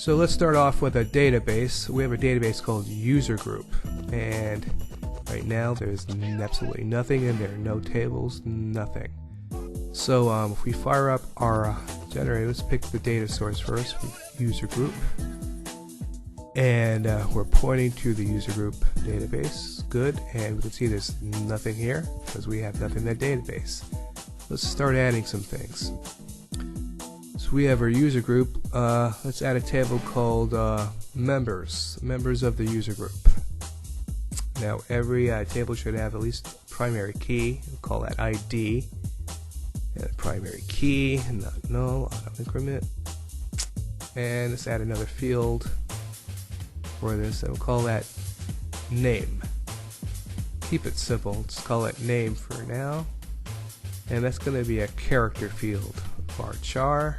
So let's start off with a database. We have a database called user group, and right now there's absolutely nothing in there, no tables, nothing. So if we fire up our generator, let's pick the data source first, user group, and we're pointing to the user group database. Good, and we can see there's nothing here because we have nothing in that database. Let's start adding some things. So we have our user group. Let's add a table called members of the user group. Now every table should have at least a primary key. We'll call that ID. And primary key, not null, auto increment. And let's add another field for this, and we'll call that name. Keep it simple. Let's call it name for now. And that's going to be a character field. Varchar.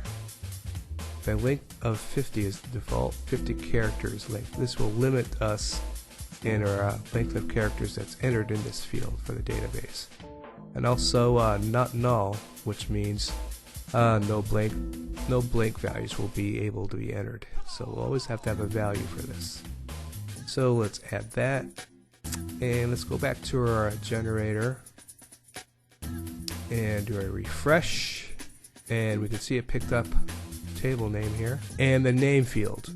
The length of 50 is the default, 50 characters length. This will limit us in our length of characters that's entered in this field for the database. And also not null, which means no blank values will be able to be entered. So we'll always have to have a value for this. So let's add that, and let's go back to our generator and do a refresh, and we can see it picked up table name here and the name field,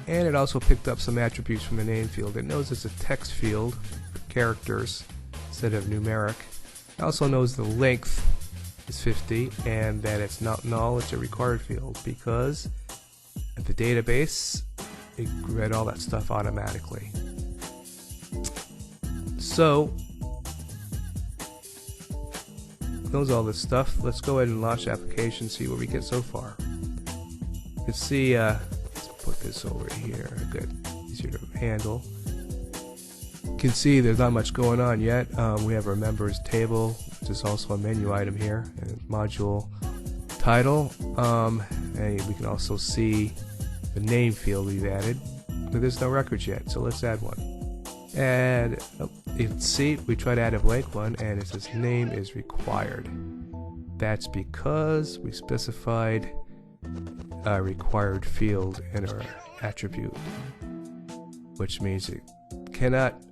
and it also picked up some attributes from the name field. It knows it's a text field for characters instead of numeric. It also knows the length is 50 and that it's not null, it's a required field, because at the database it read all that stuff automatically. So knows all this stuff. Let's go ahead and launch the application, see what we get so far. You can see, let's put this over here. Good, easier to handle. You can see there's not much going on yet. We have our members table, which is also a menu item here, and module title, and we can also see the name field we've added, but there's no records yet, so let's add one. And you can see we try to add a blank one, and it says name is required. That's because we specified a required field in our attribute, which means it cannot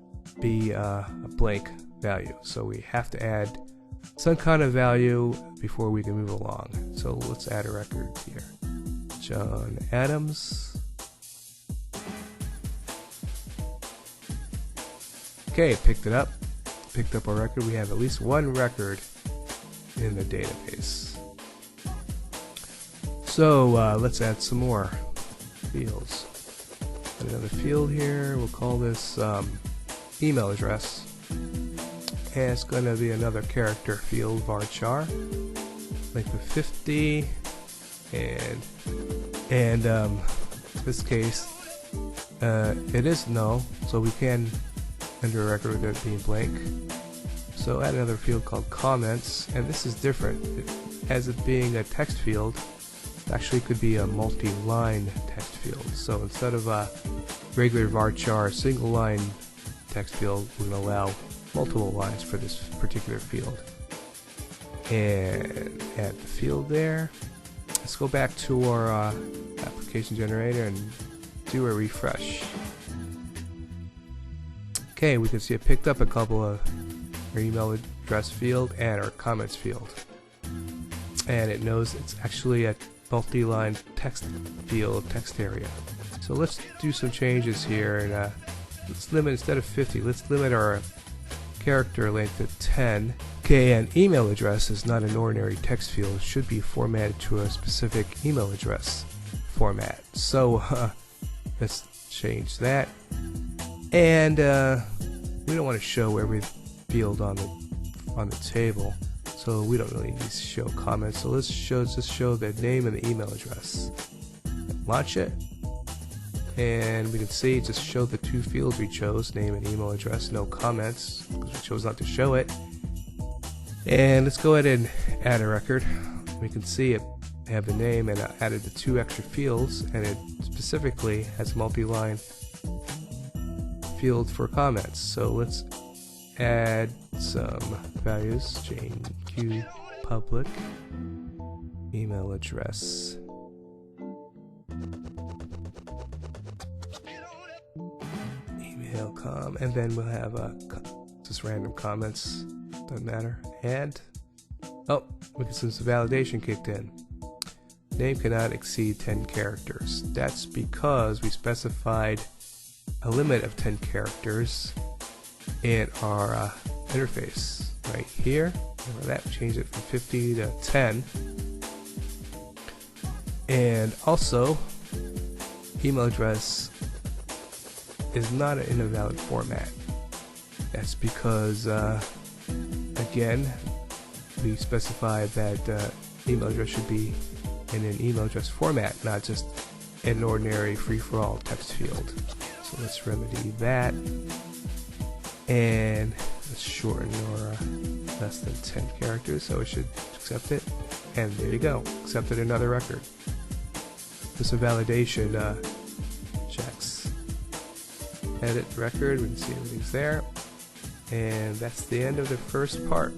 be a blank value. So we have to add some kind of value before we can move along. So let's add a record here. John Adams. Okay, picked it up. Picked up our record. We have at least one record in the database. So let's add some more fields. Add another field here. We'll call this email address. And it's going to be another character field, varchar. Length of 50. And in this case, it is null, so we can enter a record with it being blank. So add another field called comments, and this is different. As it being a text field, it actually could be a multi-line text field. So instead of a regular varchar single line text field, we're going to allow multiple lines for this particular field. And add the field there. Let's go back to our application generator and do a refresh. Okay, we can see it picked up a couple of our email address field and our comments field. And it knows it's actually a multi-line text field, text area. So let's do some changes here, and let's limit, instead of 50, let's limit our character length to 10. Okay, and email address is not an ordinary text field. It should be formatted to a specific email address format. So let's change that. And we don't want to show every field on the table, so we don't really need to show comments. So let's just show the name and the email address. Launch it, and we can see it just showed the two fields we chose, name and email address, no comments because we chose not to show it. And let's go ahead and add a record. We can see it have the name, and I added the two extra fields, and it specifically has multi-line field for comments. So let's add some values. Jane Q public email address. and then we'll have just random comments, doesn't matter. And oh, we get some validation kicked in. Name cannot exceed 10 characters. That's because we specified a limit of 10 characters in our interface right here. Remember that, change it from 50 to 10. And also, email address is not in a valid format. That's because, again, we specified that email address should be in an email address format, not just an ordinary free-for-all text field. So let's remedy that, and let's shorten our less than 10 characters, so it should accept it. And there you go, accepted another record. For some validation checks. Edit record, we can see everything's there. And that's the end of the first part.